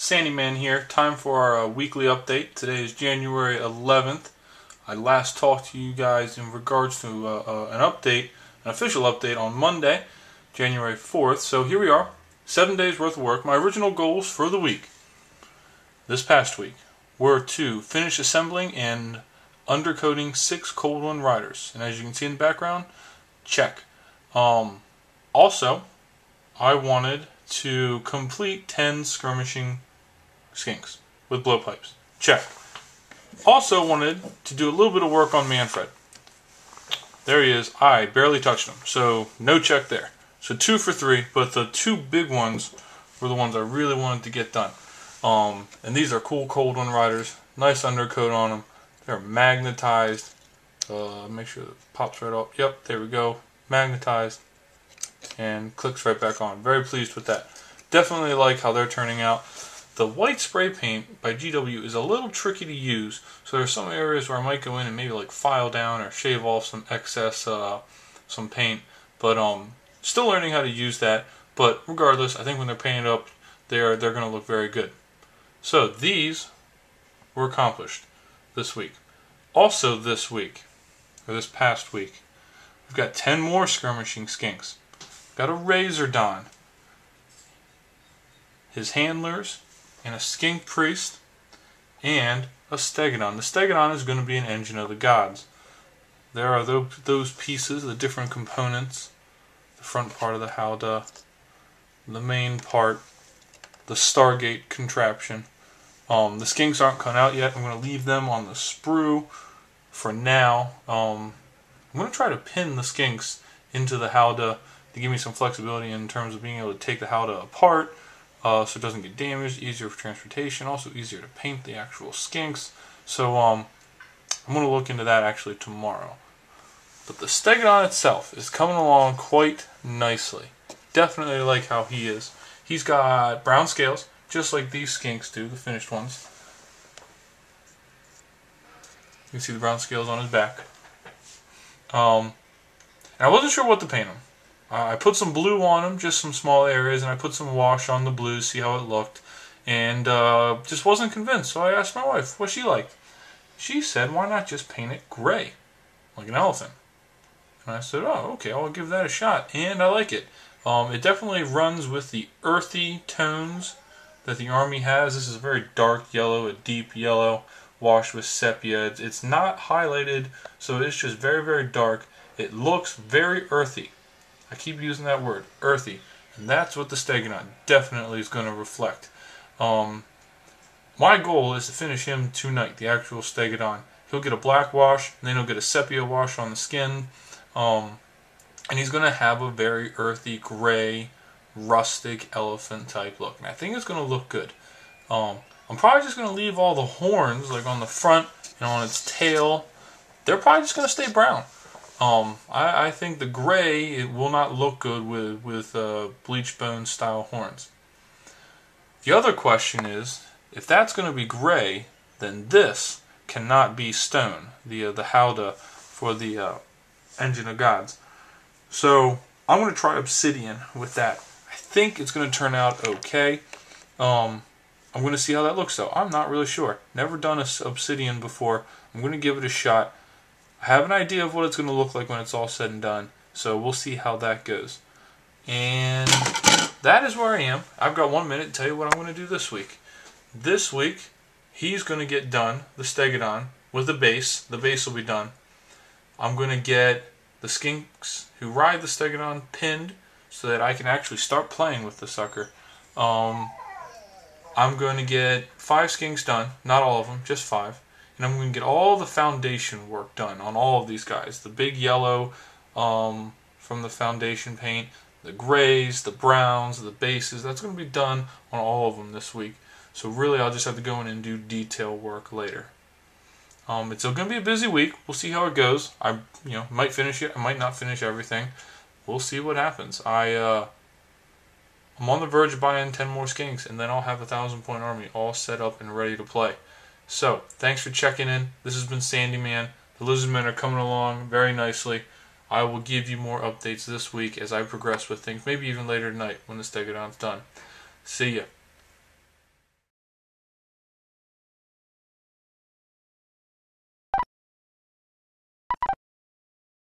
Sandyman here. Time for our weekly update. Today is January 11th. I last talked to you guys in regards to an official update on Monday, January 4th. So here we are, 7 days worth of work. My original goals for the week, this past week, were to finish assembling and undercoating 6 Cold One Riders. And as you can see in the background, check. Also, I wanted to complete 10 skirmishing skinks with blowpipes. Check. Also wanted to do a little bit of work on Manfred. There he is. I barely touched him, so no check there. So 2 for 3, but the 2 big ones were the ones I really wanted to get done. And these are cool Cold One Riders. Nice undercoat on them. They're magnetized. Make sure it pops right up. Yep, there we go. Magnetized. And clicks right back on. Very pleased with that. Definitely like how they're turning out. The white spray paint by GW is a little tricky to use, so there's some areas where I might go in and maybe like file down or shave off some excess some paint, but still learning how to use that. But regardless, I think when they're painted up, they're going to look very good. So these were accomplished this week. Also this week, or this past week, we've got 10 more skirmishing skinks. Got a Lizardmen, his handlers, and a skink priest, and a Stegodon. The Stegodon is going to be an engine of the gods. There are those pieces, the different components, the front part of the howdah, the main part, the Stargate contraption. The skinks aren't cut out yet. I'm going to leave them on the sprue for now. I'm going to try to pin the skinks into the howdah to give me some flexibility in terms of being able to take the howdah apart so it doesn't get damaged, easier for transportation, also easier to paint the actual skinks. So I'm going to look into that actually tomorrow. But the Stegodon itself is coming along quite nicely. Definitely like how he is. He's got brown scales, just like these skinks do, the finished ones. You can see the brown scales on his back. And I wasn't sure what to paint him. I put some blue on him, just some small areas, and I put some wash on the blue, see how it looked, and just wasn't convinced. So I asked my wife what she liked. She said, why not just paint it gray, like an elephant? And I said, oh, okay, I'll give that a shot, and I like it. It definitely runs with the earthy tones that the Army has. This is a very dark yellow, a deep yellow, washed with sepia. It's not highlighted, so it's just very, very dark. It looks very earthy. I keep using that word, earthy, and that's what the Stegodon definitely is going to reflect. My goal is to finish him tonight, the actual Stegodon. He'll get a black wash, and then he'll get a sepia wash on the skin, and he's going to have a very earthy, gray, rustic, elephant type look, and I think it's going to look good. I'm probably just going to leave all the horns, like on the front and on its tail, they're probably just going to stay brown. I think the gray, it will not look good with bleach bone style horns. The other question is, if that's going to be gray, then this cannot be stone, the howdah for the Engine of Gods. So I'm going to try obsidian with that. I think it's going to turn out okay. I'm going to see how that looks though. I'm not really sure. Never done a obsidian before. I'm going to give it a shot. I have an idea of what it's going to look like when it's all said and done, so we'll see how that goes. And that is where I am. I've got 1 minute to tell you what I'm going to do this week. This week, he's going to get done, the Stegodon, with the base. The base will be done. I'm going to get the skinks who ride the Stegodon pinned so that I can actually start playing with the sucker. I'm going to get 5 skinks done, not all of them, just 5. And I'm going to get all the foundation work done on all of these guys. The big yellow from the foundation paint, the grays, the browns, the bases. That's going to be done on all of them this week. So really I'll just have to go in and do detail work later. It's still going to be a busy week. We'll see how it goes. I might finish it. I might not finish everything. We'll see what happens. I'm on the verge of buying 10 more skinks, and then I'll have a 1,000-point army all set up and ready to play. So, thanks for checking in. This has been Sandyman. The Lizardmen are coming along very nicely. I will give you more updates this week as I progress with things, maybe even later tonight when the Stegodon's done. See ya.